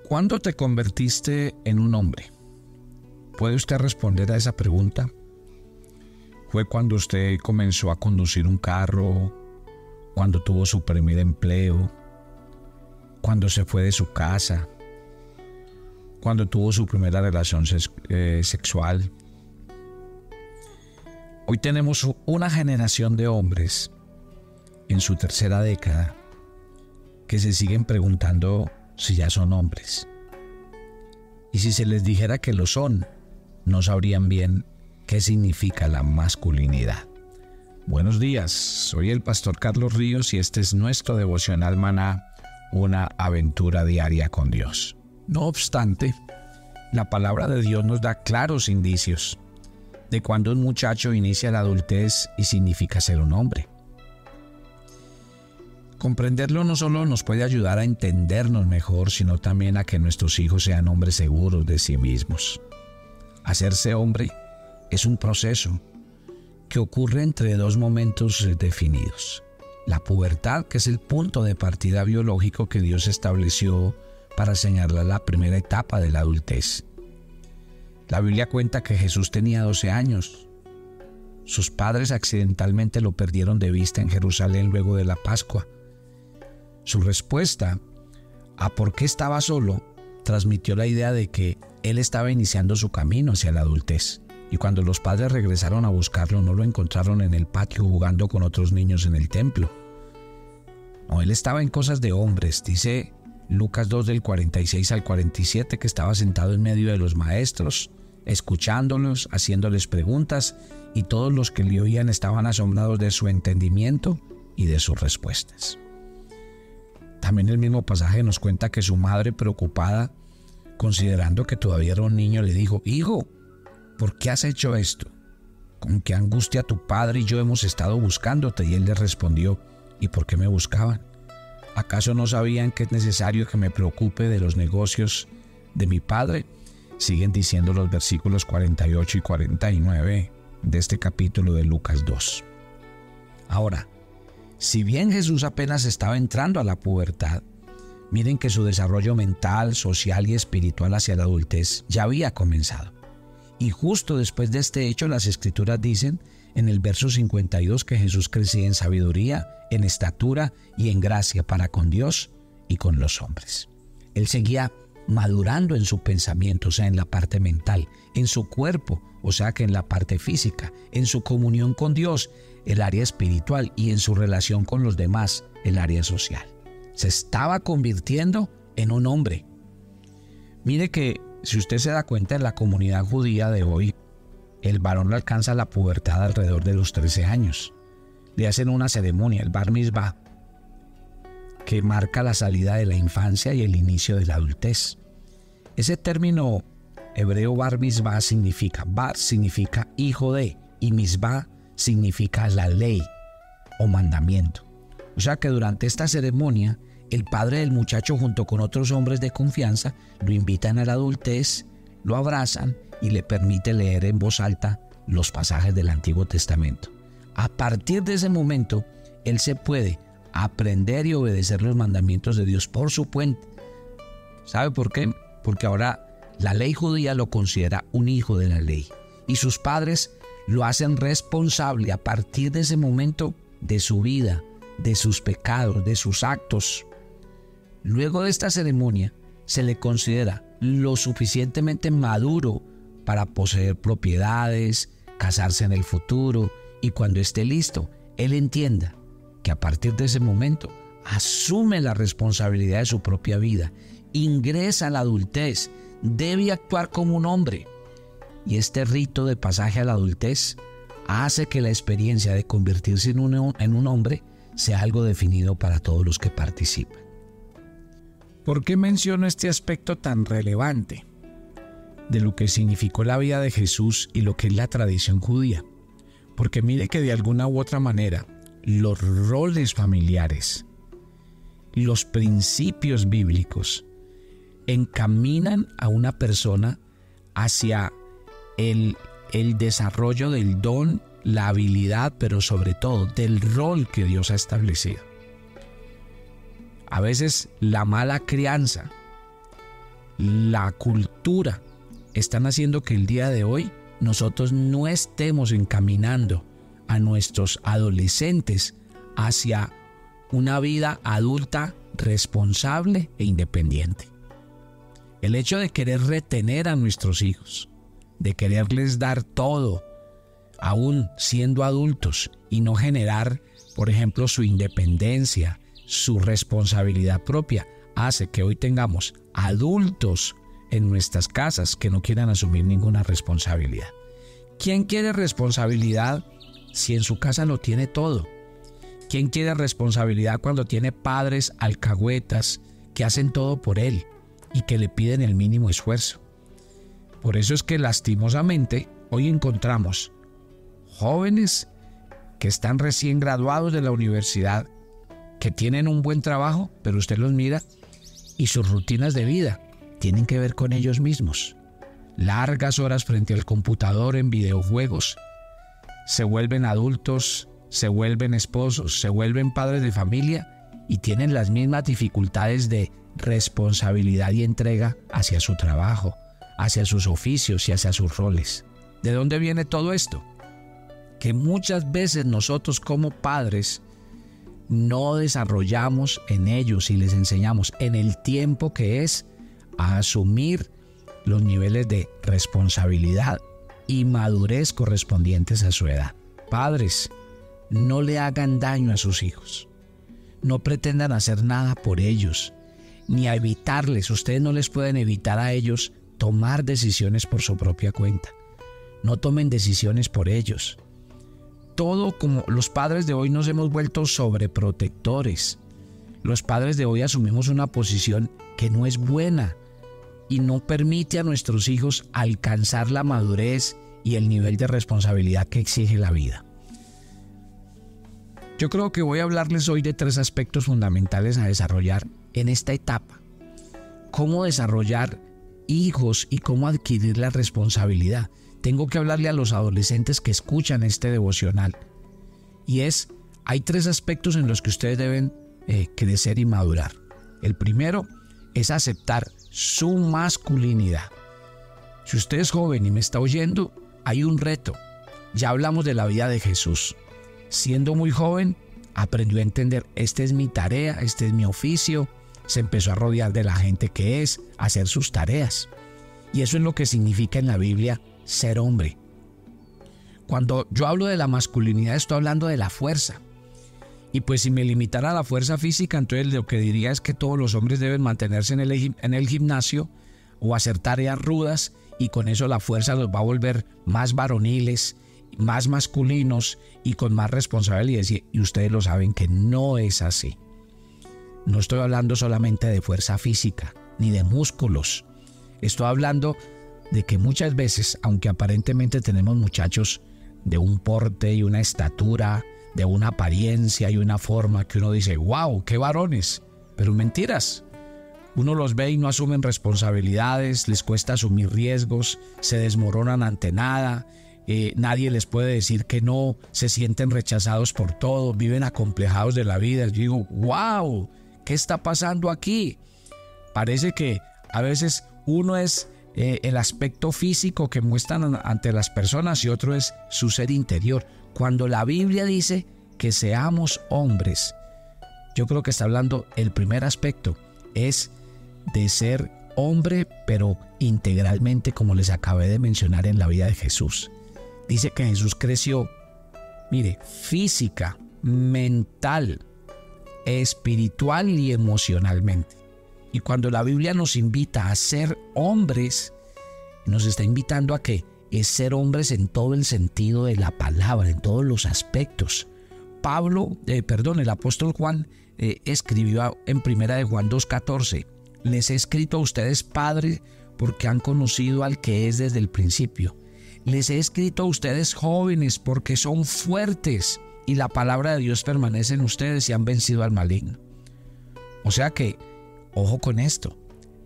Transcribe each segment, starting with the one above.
¿Cuándo te convertiste en un hombre? ¿Puede usted responder a esa pregunta? ¿Fue cuando usted comenzó a conducir un carro? ¿Cuando tuvo su primer empleo? ¿Cuando se fue de su casa? ¿Cuando tuvo su primera relación sexual? Hoy tenemos una generación de hombres en su tercera década que se siguen preguntando si ya son hombres. Y si se les dijera que lo son, no sabrían bien qué significa la masculinidad. Buenos días, soy el pastor Carlos Ríos y este es nuestro devocional Maná, una aventura diaria con Dios. No obstante, la palabra de Dios nos da claros indicios de cuando un muchacho inicia la adultez y significa ser un hombre. Comprenderlo no solo nos puede ayudar a entendernos mejor, sino también a que nuestros hijos sean hombres seguros de sí mismos. Hacerse hombre es un proceso que ocurre entre dos momentos definidos. La pubertad, que es el punto de partida biológico que Dios estableció para señalar la primera etapa de la adultez. La Biblia cuenta que Jesús tenía 12 años. Sus padres accidentalmente lo perdieron de vista en Jerusalén luego de la Pascua. Su respuesta a por qué estaba solo transmitió la idea de que él estaba iniciando su camino hacia la adultez. Y cuando los padres regresaron a buscarlo, no lo encontraron en el patio jugando con otros niños en el templo. No, él estaba en cosas de hombres. Dice Lucas 2 del 46 al 47 que estaba sentado en medio de los maestros, escuchándolos, haciéndoles preguntas, y todos los que le oían estaban asombrados de su entendimiento y de sus respuestas. También el mismo pasaje nos cuenta que su madre, preocupada, considerando que todavía era un niño, le dijo: «Hijo, ¿por qué has hecho esto? Con qué angustia tu padre y yo hemos estado buscándote». Y él le respondió: «¿Y por qué me buscaban? ¿Acaso no sabían que es necesario que me preocupe de los negocios de mi padre?». Siguen diciendo los versículos 48 y 49 de este capítulo de Lucas 2. Ahora, si bien Jesús apenas estaba entrando a la pubertad, miren que su desarrollo mental, social y espiritual hacia la adultez ya había comenzado. Y justo después de este hecho, las Escrituras dicen en el verso 52 que Jesús crecía en sabiduría, en estatura y en gracia para con Dios y con los hombres. Él seguía madurando en su pensamiento, o sea, en la parte mental, en su cuerpo, o sea, que en la parte física, en su comunión con Dios, el área espiritual, y en su relación con los demás, el área social. Se estaba convirtiendo en un hombre. Mire que, si usted se da cuenta, en la comunidad judía de hoy, el varón alcanza la pubertad alrededor de los 13 años. Le hacen una ceremonia, el Bar Mitzvah, que marca la salida de la infancia y el inicio de la adultez. Ese término hebreo Bar Mitzvah significa hijo de, y Mitzvah significa la ley o mandamiento. O sea que durante esta ceremonia, el padre del muchacho junto con otros hombres de confianza lo invitan a la adultez, lo abrazan y le permite leer en voz alta los pasajes del Antiguo Testamento. A partir de ese momento, él se puede aprender y obedecer los mandamientos de Dios por su cuenta. ¿Sabe por qué? Porque ahora la ley judía lo considera un hijo de la ley y sus padres lo hacen responsable a partir de ese momento de su vida, de sus pecados, de sus actos. Luego de esta ceremonia se le considera lo suficientemente maduro para poseer propiedades, casarse en el futuro, y cuando esté listo, él entienda que a partir de ese momento asume la responsabilidad de su propia vida, ingresa a la adultez, debe actuar como un hombre. Y este rito de pasaje a la adultez hace que la experiencia de convertirse en un hombre sea algo definido para todos los que participan. ¿Por qué menciono este aspecto tan relevante de lo que significó la vida de Jesús y lo que es la tradición judía? Porque mire que de alguna u otra manera los roles familiares, los principios bíblicos encaminan a una persona hacia el desarrollo del don, la habilidad, pero sobre todo del rol que Dios ha establecido. A veces la mala crianza la cultura están haciendo que el día de hoy nosotros no estemos encaminando a nuestros adolescentes hacia una vida adulta responsable e independiente. El hecho de querer retener a nuestros hijos, de quererles dar todo, aún siendo adultos, y no generar, por ejemplo, su independencia, su responsabilidad propia, hace que hoy tengamos adultos en nuestras casas que no quieran asumir ninguna responsabilidad. ¿Quién quiere responsabilidad si en su casa lo tiene todo? ¿Quién quiere responsabilidad cuando tiene padres alcahuetas que hacen todo por él y que le piden el mínimo esfuerzo? Por eso es que lastimosamente hoy encontramos jóvenes que están recién graduados de la universidad, que tienen un buen trabajo, pero usted los mira y sus rutinas de vida tienen que ver con ellos mismos. Largas horas frente al computador en videojuegos. Se vuelven adultos, se vuelven esposos, se vuelven padres de familia y tienen las mismas dificultades de responsabilidad y entrega hacia su trabajo, hacia sus oficios y hacia sus roles. ¿De dónde viene todo esto? Que muchas veces nosotros como padres no desarrollamos en ellos y les enseñamos en el tiempo que es a asumir los niveles de responsabilidad y madurez correspondientes a su edad. Padres, no le hagan daño a sus hijos. No pretendan hacer nada por ellos, ni a evitarles. Ustedes no les pueden evitar a ellos tomar decisiones por su propia cuenta. No tomen decisiones por ellos. Todo como los padres de hoy nos hemos vuelto sobreprotectores. Los padres de hoy asumimos una posición que no es buena y no permite a nuestros hijos alcanzar la madurez y el nivel de responsabilidad que exige la vida. Yo creo que voy a hablarles hoy de 3 aspectos fundamentales a desarrollar en esta etapa. Cómo desarrollar hijos y cómo adquirir la responsabilidad. Tengo que hablarle a los adolescentes que escuchan este devocional. Y hay 3 aspectos en los que ustedes deben crecer y madurar. El primero es aceptar su masculinidad. Si usted es joven y me está oyendo, hay un reto. Ya hablamos de la vida de Jesús. Siendo muy joven, aprendió a entender, esta es mi tarea, este es mi oficio. Se empezó a rodear de la gente que es, a hacer sus tareas. Y eso es lo que significa en la Biblia ser hombre. Cuando yo hablo de la masculinidad, estoy hablando de la fuerza. Y pues si me limitara a la fuerza física, entonces lo que diría es que todos los hombres deben mantenerse en el gimnasio o hacer tareas rudas, y con eso la fuerza los va a volver más varoniles, más masculinos y con más responsabilidades. Y ustedes lo saben que no es así. No estoy hablando solamente de fuerza física ni de músculos. Estoy hablando de que muchas veces, aunque aparentemente tenemos muchachos de un porte y una estatura, de una apariencia y una forma que uno dice, wow, qué varones, pero mentiras. Uno los ve y no asumen responsabilidades, les cuesta asumir riesgos, se desmoronan ante nada, nadie les puede decir que no, se sienten rechazados por todo, viven acomplejados de la vida. Yo digo, wow, ¿qué está pasando aquí? Parece que a veces uno es el aspecto físico que muestran ante las personas y otro es su ser interior. Cuando la Biblia dice que seamos hombres, yo creo que está hablando, el primer aspecto es de ser hombre, pero integralmente, como les acabé de mencionar en la vida de Jesús. Dice que Jesús creció, mire, física, mental, espiritual y emocionalmente. Y cuando la Biblia nos invita a ser hombres, nos está invitando a que es ser hombres en todo el sentido de la palabra, en todos los aspectos. El apóstol Juan escribió en 1 Juan 2:14, les he escrito a ustedes, padres, porque han conocido al que es desde el principio. Les he escrito a ustedes, jóvenes, porque son fuertes y la palabra de Dios permanece en ustedes y han vencido al maligno. O sea que, ojo con esto,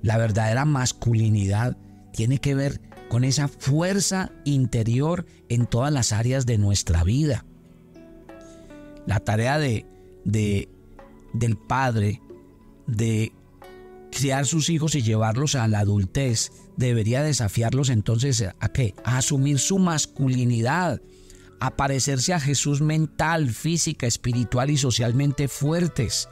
la verdadera masculinidad tiene que ver con esa fuerza interior en todas las áreas de nuestra vida. La tarea del padre, de criar sus hijos y llevarlos a la adultez, debería desafiarlos entonces ¿a qué? A asumir su masculinidad, a parecerse a Jesús mental, física, espiritual y socialmente fuertes.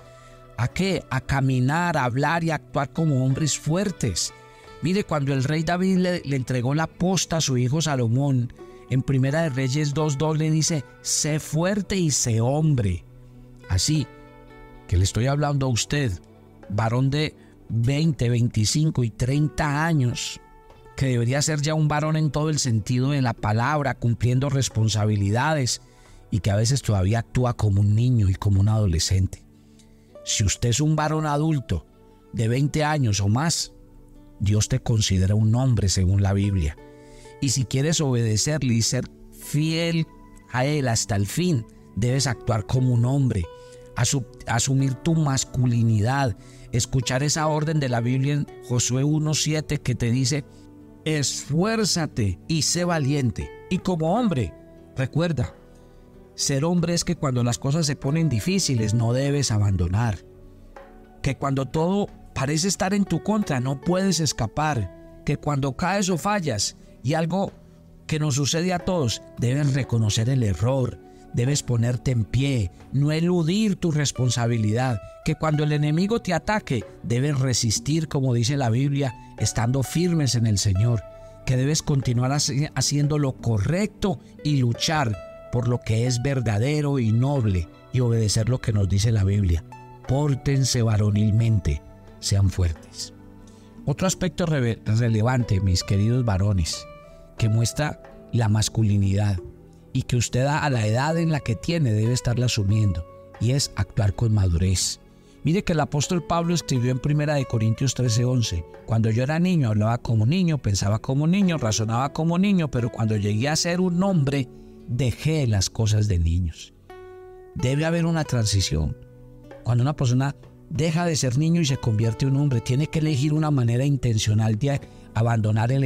¿A qué? A caminar, a hablar y a actuar como hombres fuertes. Mire, cuando el rey David le entregó la posta a su hijo Salomón, en Primera de Reyes 2:2 le dice: sé fuerte y sé hombre. Así que le estoy hablando a usted, varón de 20, 25 y 30 años, que debería ser ya un varón en todo el sentido de la palabra, cumpliendo responsabilidades, y que a veces todavía actúa como un niño y como un adolescente. Si usted es un varón adulto de 20 años o más, Dios te considera un hombre según la Biblia. Y si quieres obedecerle y ser fiel a Él hasta el fin, debes actuar como un hombre, asumir tu masculinidad, escuchar esa orden de la Biblia en Josué 1:7 que te dice: esfuérzate y sé valiente. Y como hombre, recuerda, ser hombre es que cuando las cosas se ponen difíciles no debes abandonar, que cuando todo parece estar en tu contra no puedes escapar, que cuando caes o fallas, y algo que nos sucede a todos, debes reconocer el error, debes ponerte en pie, no eludir tu responsabilidad, que cuando el enemigo te ataque, debes resistir, como dice la Biblia, estando firmes en el Señor, que debes continuar haciendo lo correcto y luchar por lo que es verdadero y noble y obedecer lo que nos dice la Biblia. Pórtense varonilmente, sean fuertes. Otro aspecto relevante, mis queridos varones, que muestra la masculinidad y que usted a la edad en la que tiene debe estarla asumiendo, y es actuar con madurez. Mire que el apóstol Pablo escribió en 1 Corintios 13:11: cuando yo era niño hablaba como niño, pensaba como niño, razonaba como niño, pero cuando llegué a ser un hombre dejé las cosas de niños. Debe haber una transición. Cuando una persona deja de ser niño y se convierte en un hombre, tiene que elegir una manera intencional de abandonar el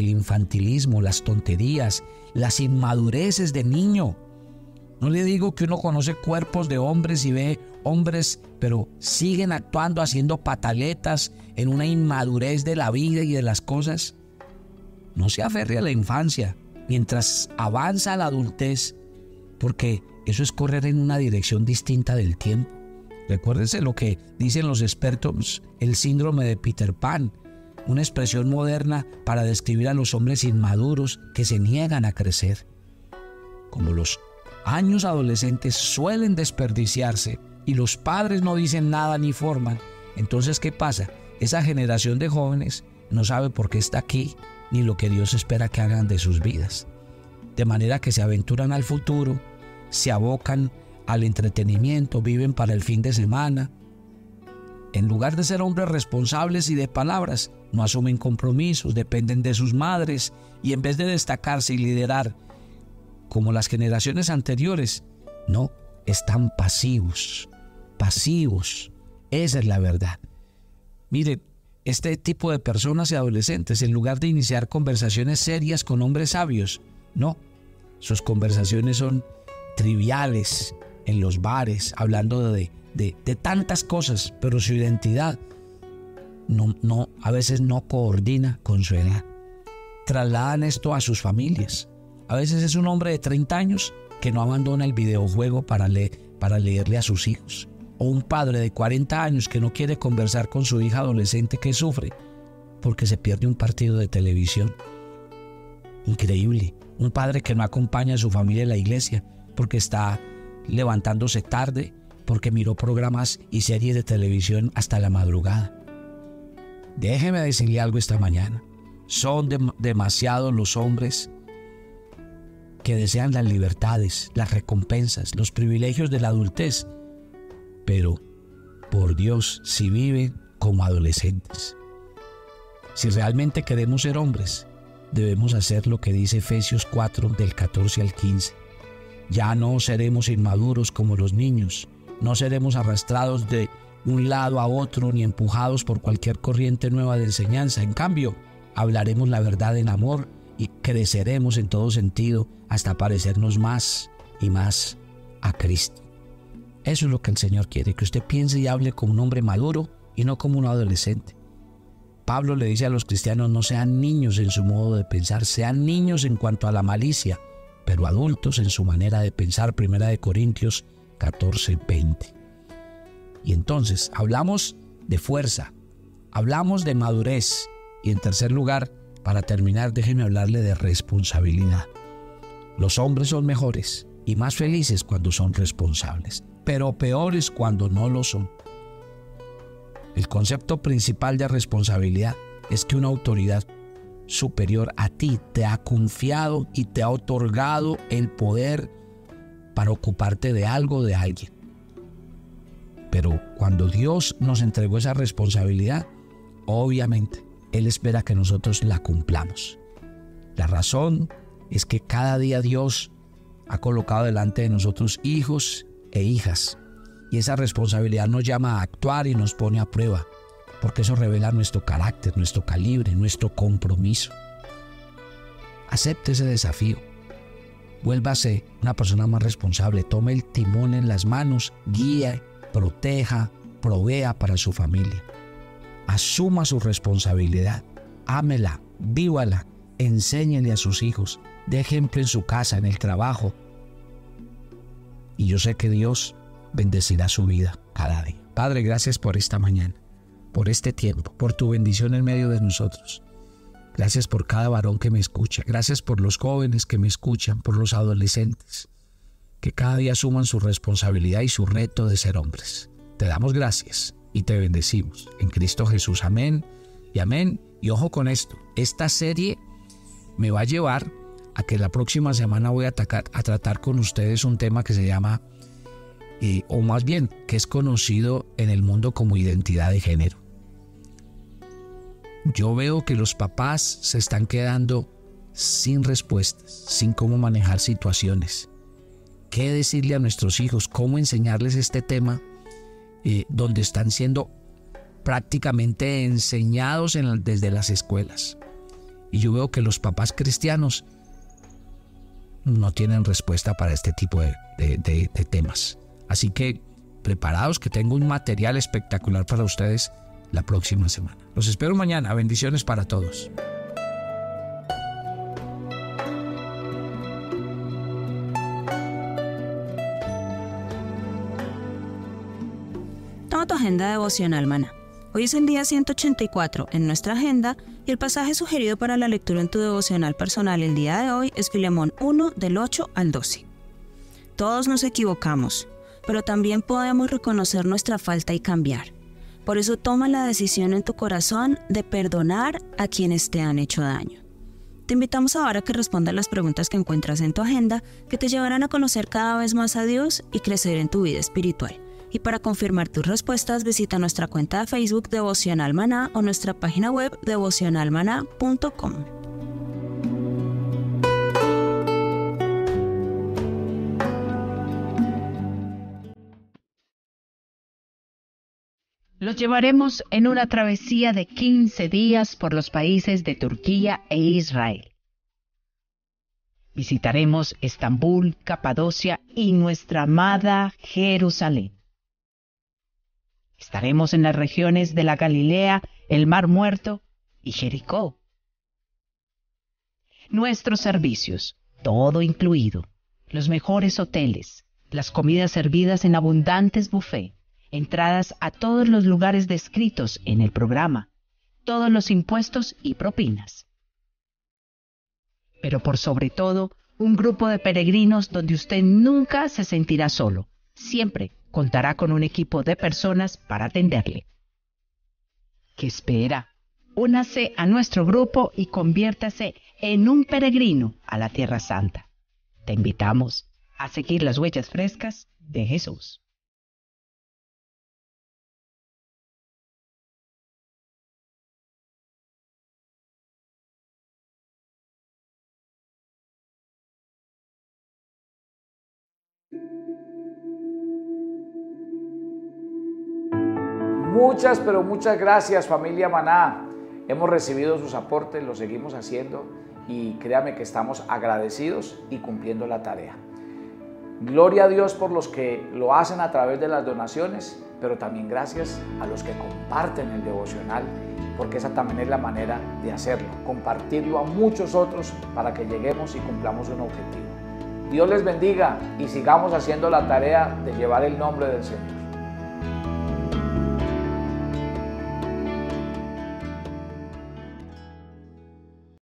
infantilismo, las tonterías, las inmadureces de niño. No le digo que uno conoce cuerpos de hombres y ve hombres, pero siguen actuando, haciendo pataletas en una inmadurez de la vida y de las cosas. No se aferre a la infancia mientras avanza la adultez, porque eso es correr en una dirección distinta del tiempo. Recuérdense lo que dicen los expertos, el síndrome de Peter Pan, una expresión moderna para describir a los hombres inmaduros que se niegan a crecer. Como los años adolescentes suelen desperdiciarse y los padres no dicen nada ni forman, entonces ¿qué pasa? Esa generación de jóvenes no sabe por qué está aquí ni lo que Dios espera que hagan de sus vidas. De manera que se aventuran al futuro, se abocan al entretenimiento, viven para el fin de semana. En lugar de ser hombres responsables y de palabras, no asumen compromisos, dependen de sus madres, y en vez de destacarse y liderar como las generaciones anteriores, no, están pasivos. Esa es la verdad. Mire, este tipo de personas y adolescentes, en lugar de iniciar conversaciones serias con hombres sabios, no, sus conversaciones son triviales en los bares, hablando de tantas cosas, pero su identidad a veces no coordina con su edad. Trasladan esto a sus familias. A veces es un hombre de 30 años que no abandona el videojuego para leerle a sus hijos. O un padre de 40 años que no quiere conversar con su hija adolescente que sufre porque se pierde un partido de televisión. Increíble. Un padre que no acompaña a su familia a la iglesia porque está levantándose tarde, porque miró programas y series de televisión hasta la madrugada. Déjeme decirle algo esta mañana. Son demasiados los hombres que desean las libertades, las recompensas, los privilegios de la adultez, pero por Dios, si viven como adolescentes. Si realmente queremos ser hombres, debemos hacer lo que dice Efesios 4 del 14 al 15. Ya no seremos inmaduros como los niños, no seremos arrastrados de un lado a otro ni empujados por cualquier corriente nueva de enseñanza. En cambio, hablaremos la verdad en amor y creceremos en todo sentido hasta parecernos más y más a Cristo. Eso es lo que el Señor quiere, que usted piense y hable como un hombre maduro y no como un adolescente. Pablo le dice a los cristianos: no sean niños en su modo de pensar, sean niños en cuanto a la malicia, pero adultos en su manera de pensar. 1 Corintios 14:20. Y entonces hablamos de fuerza, hablamos de madurez, y en tercer lugar, para terminar, déjenme hablarle de responsabilidad. Los hombres son mejores y más felices cuando son responsables, pero peores cuando no lo son. El concepto principal de responsabilidad es que una autoridad superior a ti te ha confiado y te ha otorgado el poder para ocuparte de algo o de alguien. Pero cuando Dios nos entregó esa responsabilidad, obviamente Él espera que nosotros la cumplamos. La razón es que cada día Dios ha colocado delante de nosotros hijos e hijas, y esa responsabilidad nos llama a actuar y nos pone a prueba, porque eso revela nuestro carácter, nuestro calibre, nuestro compromiso. Acepte ese desafío. Vuélvase una persona más responsable. Tome el timón en las manos, guíe, proteja, provea para su familia. Asuma su responsabilidad. Ámela, vívala, enséñele a sus hijos. Dé ejemplo en su casa, en el trabajo. Y yo sé que Dios bendecirá su vida cada día. Padre, gracias por esta mañana, por este tiempo, por tu bendición en medio de nosotros. Gracias por cada varón que me escucha. Gracias por los jóvenes que me escuchan, por los adolescentes, que cada día asuman su responsabilidad y su reto de ser hombres. Te damos gracias y te bendecimos. En Cristo Jesús. Amén y amén. Y ojo con esto, esta serie me va a llevar a que la próxima semana voy a tratar con ustedes un tema que se llama, o más bien, que es conocido en el mundo como identidad de género. Yo veo que los papás se están quedando sin respuestas, sin cómo manejar situaciones. ¿Qué decirle a nuestros hijos? ¿Cómo enseñarles este tema? Donde están siendo prácticamente enseñados desde las escuelas. Y yo veo que los papás cristianos no tienen respuesta para este tipo de temas. Así que preparados, que tengo un material espectacular para ustedes la próxima semana. Los espero mañana. Bendiciones para todos. Toma tu agenda devocional Maná. Hoy es el día 184 en nuestra agenda y el pasaje sugerido para la lectura en tu devocional personal el día de hoy es Filemón 1 del 8 al 12. Todos nos equivocamos, pero también podemos reconocer nuestra falta y cambiar. Por eso toma la decisión en tu corazón de perdonar a quienes te han hecho daño. Te invitamos ahora a que respondas las preguntas que encuentras en tu agenda, que te llevarán a conocer cada vez más a Dios y crecer en tu vida espiritual. Y para confirmar tus respuestas, visita nuestra cuenta de Facebook Devocional Maná o nuestra página web devocionalmaná.com. Los llevaremos en una travesía de 15 días por los países de Turquía e Israel. Visitaremos Estambul, Capadocia y nuestra amada Jerusalén. Estaremos en las regiones de la Galilea, el Mar Muerto y Jericó. Nuestros servicios, todo incluido, los mejores hoteles, las comidas servidas en abundantes buffets, entradas a todos los lugares descritos en el programa, todos los impuestos y propinas. Pero por sobre todo, un grupo de peregrinos donde usted nunca se sentirá solo. Siempre contará con un equipo de personas para atenderle. ¿Qué espera? Únase a nuestro grupo y conviértase en un peregrino a la Tierra Santa. Te invitamos a seguir las huellas frescas de Jesús. Muchas, pero muchas gracias, familia Maná. Hemos recibido sus aportes, lo seguimos haciendo y créame que estamos agradecidos y cumpliendo la tarea. Gloria a Dios por los que lo hacen a través de las donaciones, pero también gracias a los que comparten el devocional, porque esa también es la manera de hacerlo, compartirlo a muchos otros para que lleguemos y cumplamos un objetivo. Dios les bendiga y sigamos haciendo la tarea de llevar el nombre del Señor.